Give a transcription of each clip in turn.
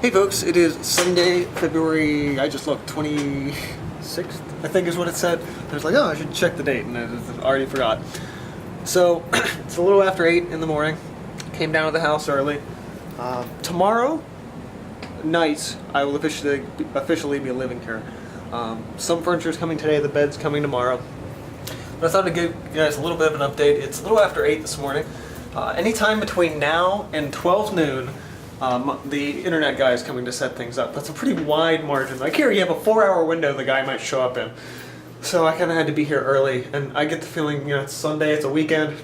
Hey folks, it is Sunday, February, I just looked, 26th, I think is what it said. I was like, oh, I should check the date, and I already forgot. So, it's a little after 8 in the morning. Came down to the house early. Tomorrow night, I will officially be living here. Some furniture is coming today, the bed's coming tomorrow. But I thought I'd give you guys a little bit of an update. It's a little after 8 this morning. Anytime between now and 12 noon, the internet guy is coming to set things up. That's a pretty wide margin. Like here, you have a 4-hour window the guy might show up in. So I kind of had to be here early, and I get the feeling, you know, it's Sunday, it's a weekend.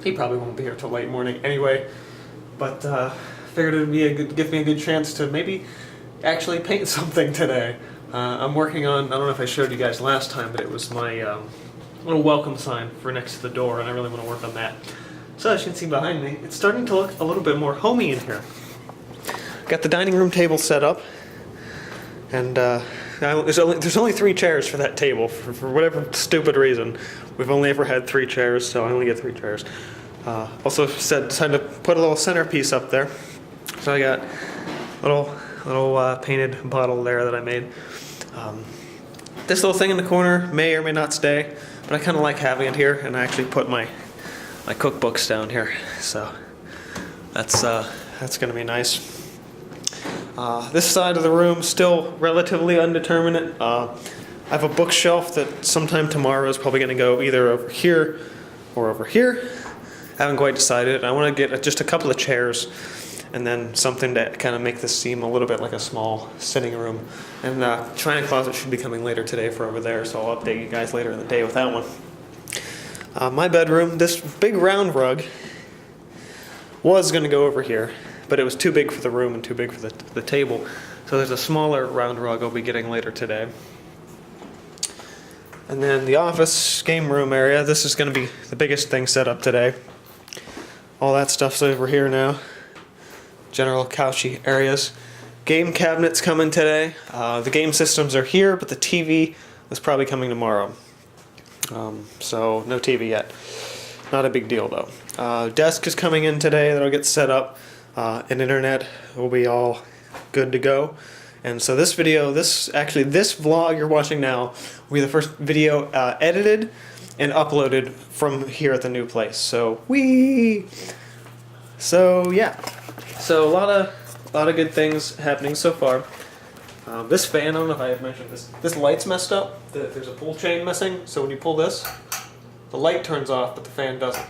He probably won't be here till late morning anyway. But figured it would give me a good chance to maybe actually paint something today. I'm working on, I don't know if I showed you guys last time, but it was my little welcome sign for next to the door, and I really want to work on that. So as you can see behind me, it's starting to look a little bit more homey in here. Got the dining room table set up, and there's only 3 chairs for that table, for whatever stupid reason. We've only ever had 3 chairs, so I only get 3 chairs. Also decided to put a little centerpiece up there. So I got a little painted bottle there that I made. This little thing in the corner may or may not stay, but I kind of like having it here, and I actually put my cookbooks down here, so that's going to be nice. This side of the room still relatively undeterminate. I have a bookshelf that sometime tomorrow is probably going to go either over here or over here. I haven't quite decided. I want to get just a couple of chairs and then something to kind of make this seem a little bit like a small sitting room. And china closet should be coming later today for over there, so I'll update you guys later in the day with that one. My bedroom, this big round rug was going to go over here, but it was too big for the room and too big for the table. So there's a smaller round rug I'll be getting later today. And then the office game room area, this is going to be the biggest thing set up today. All that stuff's over here now. General couchy areas. Game cabinets coming today. The game systems are here, but the TV is probably coming tomorrow. So no TV yet. Not a big deal though. Desk is coming in today that'll get set up. And internet will be all good to go. And so this video, this vlog you're watching now will be the first video edited and uploaded from here at the new place. So yeah, so a lot of good things happening so far. This fan, I don't know if I have mentioned this. This light's messed up. There's a pull chain missing. So when you pull this, the light turns off, but the fan doesn't.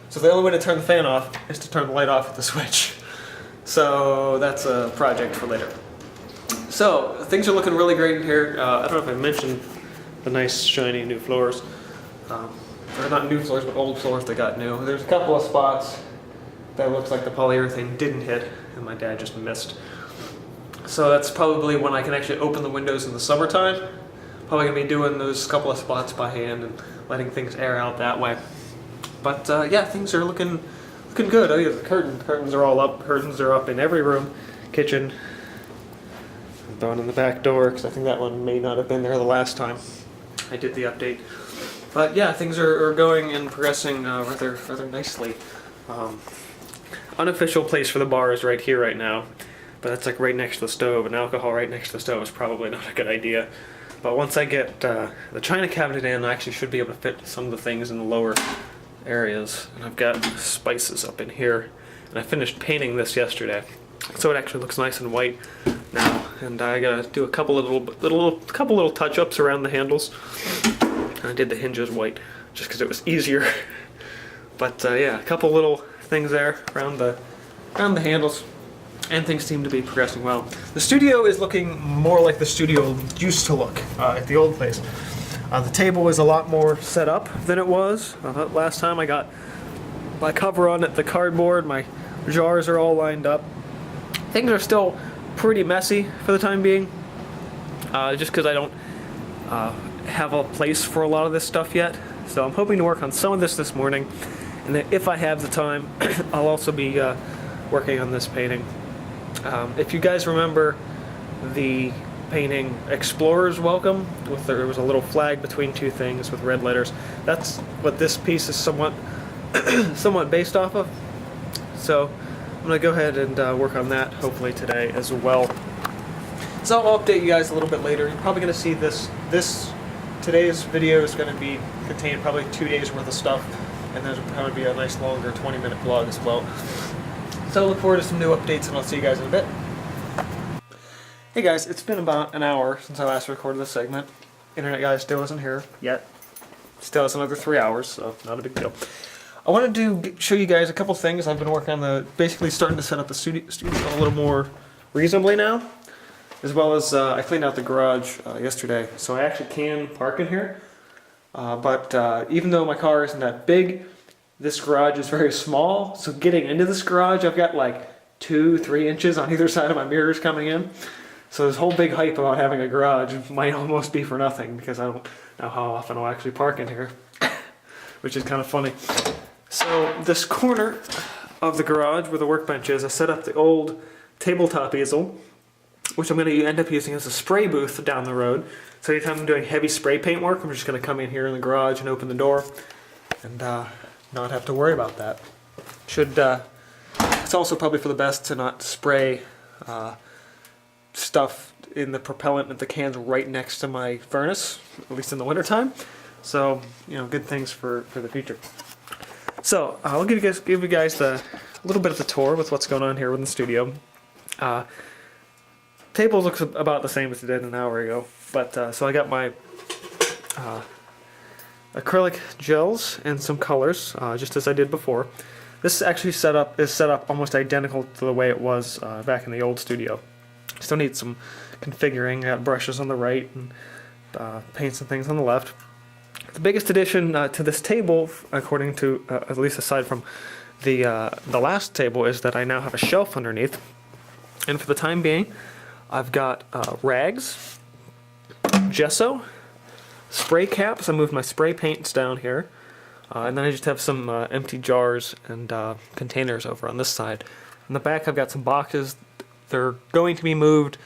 So the only way to turn the fan off is to turn the light off with the switch. So that's a project for later. So things are looking really great in here. I don't know if I mentioned the nice shiny new floors. Or not new floors, but old floors that got new. There's a couple of spots that looks like the polyurethane didn't hit and my dad just missed. So that's probably when I can actually open the windows in the summertime. Probably gonna be doing those couple of spots by hand and letting things air out that way. But yeah, things are looking good. Oh yeah, the curtains are all up. Curtains are up in every room, kitchen. I'm throwing in the back door because I think that one may not have been there the last time I did the update. But yeah, things are going and progressing rather nicely. Unofficial place for the bar is right here right now, but that's like right next to the stove, and alcohol right next to the stove is probably not a good idea. But once I get the china cabinet in, I actually should be able to fit some of the things in the lower areas. And I've got spices up in here, and I finished painting this yesterday, so it actually looks nice and white now. And I gotta do a couple of little touch-ups around the handles. And I did the hinges white just because it was easier. But yeah, a couple little things there around the handles, and things seem to be progressing well. The studio is looking more like the studio used to look at the old place. The table is a lot more set up than it was. Last time I got my cover on it, the cardboard, my jars are all lined up. Things are still pretty messy for the time being, just because I don't have a place for a lot of this stuff yet. So I'm hoping to work on some of this morning, and then if I have the time, I'll also be working on this painting. If you guys remember the painting Explorer's Welcome, there was a little flag between 2 things with red letters. That's what this piece is somewhat based off of. So I'm going to go ahead and work on that hopefully today as well. So I'll update you guys a little bit later. You're probably going to see today's video is going to contain probably 2 days worth of stuff, and there's probably be a nice longer 20-minute vlog as well. So I look forward to some new updates, and I'll see you guys in a bit. Hey guys, it's been about an hour since I last recorded this segment. Internet guy still isn't here yet. Still has another 3 hours, so not a big deal. I wanted to show you guys a couple things. I've been working on basically starting to set up the studio a little more reasonably now, as well as I cleaned out the garage yesterday, so I actually can park in here. But even though my car isn't that big, this garage is very small, so getting into this garage, I've got like 2-3 inches on either side of my mirrors coming in. So this whole big hype about having a garage might almost be for nothing, because I don't know how often I'll actually park in here, which is kind of funny. So this corner of the garage where the workbench is, I set up the old tabletop easel, which I'm going to end up using as a spray booth down the road. So anytime I'm doing heavy spray paint work, I'm just going to come in here in the garage and open the door and not have to worry about that. It's also probably for the best to not spray stuff in the propellant at the cans right next to my furnace, at least in the wintertime. So, you know, good things for the future. So, I'll give you guys a little bit of the tour with what's going on here in the studio. Table looks about the same as it did an hour ago, but so I got my acrylic gels and some colors, just as I did before. This actually is set up almost identical to the way it was back in the old studio. Still need some configuring. I got brushes on the right and paints and things on the left. The biggest addition to this table, according to at least aside from the last table, is that I now have a shelf underneath. And for the time being, I've got rags, gesso, spray caps. I moved my spray paints down here, and then I just have some empty jars and containers over on this side. In the back, I've got some boxes. They're going to be moved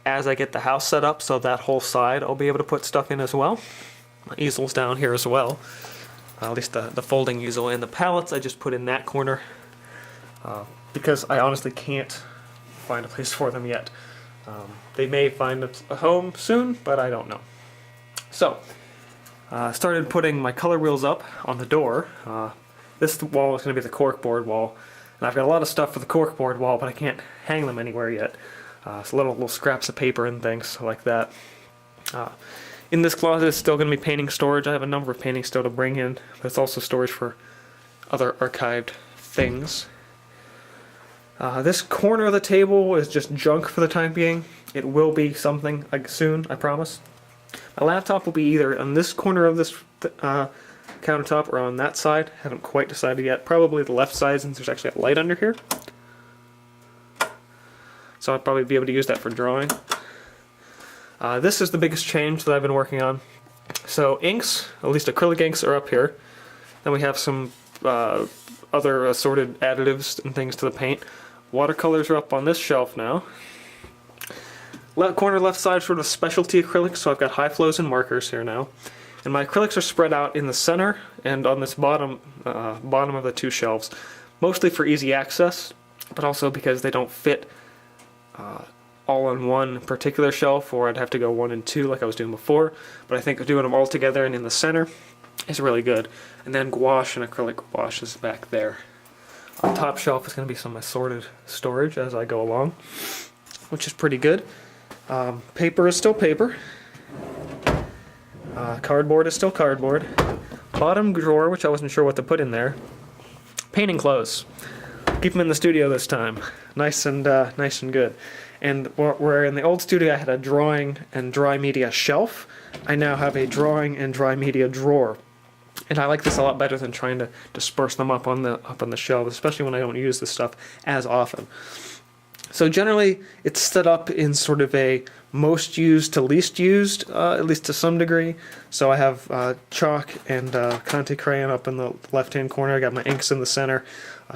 as I get the house set up, so that whole side I'll be able to put stuff in as well. My easel's down here as well, at least the folding easel, and the pallets I just put in that corner because I honestly can't find a place for them yet. They may find a home soon, but I don't know. So, I started putting my color wheels up on the door. This wall is going to be the corkboard wall. And I've got a lot of stuff for the corkboard wall, but I can't hang them anywhere yet. So little scraps of paper and things like that. In this closet is still going to be painting storage. I have a number of paintings still to bring in, but it's also storage for other archived things. This corner of the table is just junk for the time being. It will be something soon, I promise. My laptop will be either on this corner of this countertop or on that side. Haven't quite decided yet. Probably the left side, since there's actually a light under here. So I'll probably be able to use that for drawing. This is the biggest change that I've been working on. So inks, at least acrylic inks, are up here. Then we have some other assorted additives and things to the paint. Watercolors are up on this shelf now. Corner left side sort of specialty acrylics, so I've got high flows and markers here now. And my acrylics are spread out in the center and on this bottom of the two shelves, mostly for easy access, but also because they don't fit all on one particular shelf, or I'd have to go 1 and 2 like I was doing before. But I think doing them all together and in the center is really good. And then gouache and acrylic gouache is back there. On the top shelf is going to be some assorted storage as I go along, which is pretty good. Paper is still paper. Cardboard is still cardboard. Bottom drawer, which I wasn't sure what to put in there. Painting clothes. Keep them in the studio this time. Nice and good. And where in the old studio I had a drawing and dry media shelf, I now have a drawing and dry media drawer. And I like this a lot better than trying to disperse them up on the shelves, especially when I don't use this stuff as often. So generally, it's set up in sort of a most used to least used, at least to some degree. So I have chalk and Conte crayon up in the left-hand corner. I got my inks in the center,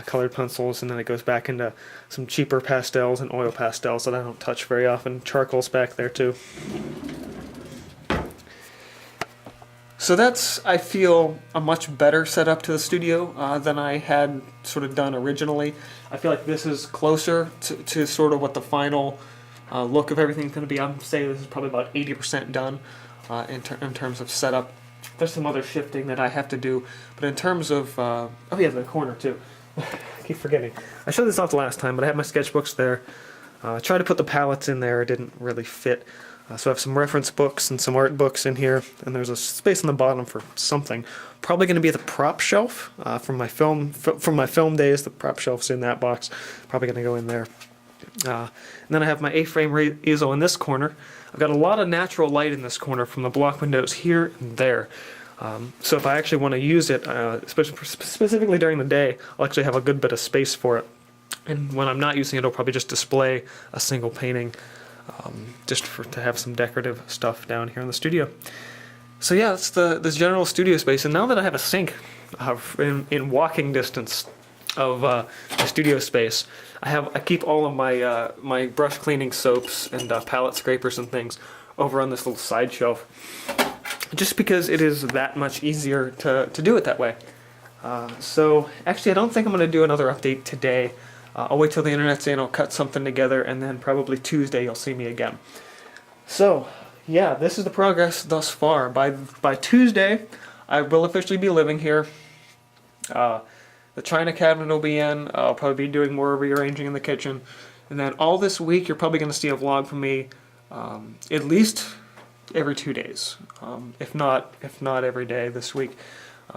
colored pencils, and then it goes back into some cheaper pastels and oil pastels that I don't touch very often. Charcoal's back there too. So that's, I feel, a much better setup to the studio than I had sort of done originally. I feel like this is closer to sort of what the final look of everything's going to be. I'm saying this is probably about 80% done in terms of setup. There's some other shifting that I have to do, but in terms of oh yeah, the corner too. I keep forgetting. I showed this off the last time, but I have my sketchbooks there. I tried to put the palettes in there. It didn't really fit. So I have some reference books and some art books in here, and there's a space on the bottom for something. Probably going to be the prop shelf from my film days. The prop shelf's in that box. Probably going to go in there. And then I have my A-frame easel in this corner. I've got a lot of natural light in this corner from the block windows here and there. So if I actually want to use it, specifically during the day, I'll actually have a good bit of space for it. And when I'm not using it, I'll probably just display a single painting, just to have some decorative stuff down here in the studio. So yeah, that's the general studio space. And now that I have a sink in walking distance of the studio space, I keep all of my my brush cleaning soaps and palette scrapers and things over on this little side shelf, just because it is that much easier to do it that way. So actually, I don't think I'm going to do another update today. I'll wait till the internet's in, I'll cut something together, and then probably Tuesday you'll see me again. So, yeah, this is the progress thus far. By Tuesday, I will officially be living here. The china cabinet will be in, I'll probably be doing more rearranging in the kitchen. And then all this week, you're probably going to see a vlog from me at least every 2 days, if not every day this week,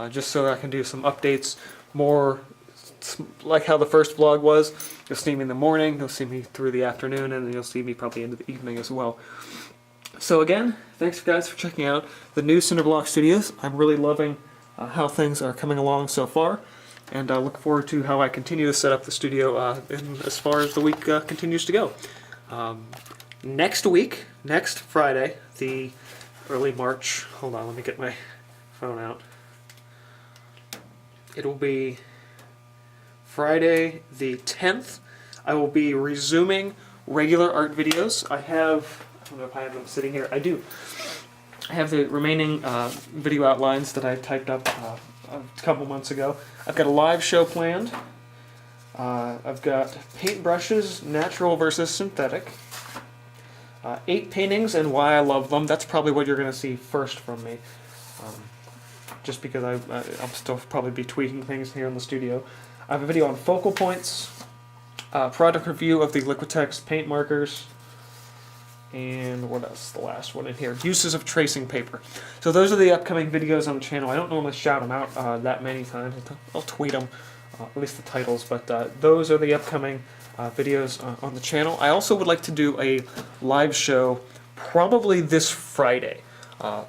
just so I can do some updates, more like how the first vlog was. You'll see me in the morning, you'll see me through the afternoon, and then you'll see me probably into the evening as well. So again, thanks guys for checking out the new Cinderblock Studios. I'm really loving how things are coming along so far, and I look forward to how I continue to set up the studio as far as the week continues to go. Next week, next Friday, the early March, hold on, let me get my phone out. It'll be Friday the 10th. I will be resuming regular art videos. I don't know if I have them sitting here. I do. I have the remaining video outlines that I typed up a couple months ago. I've got a live show planned. I've got paintbrushes, natural versus synthetic. 8 paintings and why I love them. That's probably what you're going to see first from me. Just because I'll still probably be tweaking things here in the studio. I have a video on focal points, product review of the Liquitex paint markers, and what else? The last one in here, uses of tracing paper. So those are the upcoming videos on the channel. I don't normally shout them out that many times. I'll tweet them, at least the titles, but those are the upcoming videos on the channel. I also would like to do a live show probably this Friday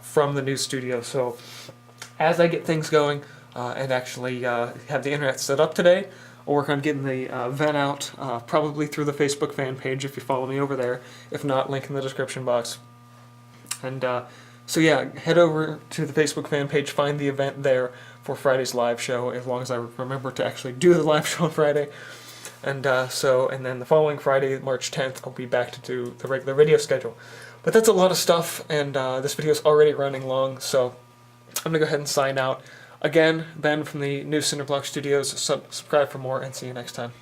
from the new studio. So as I get things going and actually have the internet set up today, I'll work on getting the vent out, probably through the Facebook fan page if you follow me over there. If not, link in the description box. And so yeah, head over to the Facebook fan page, find the event there for Friday's live show, as long as I remember to actually do the live show on Friday. And and then the following Friday, March 10th, I'll be back to do the regular video schedule. But that's a lot of stuff, and this video is already running long, so I'm going to go ahead and sign out. Again, Ben from the new Cinderblock Studios. Subscribe for more, and see you next time.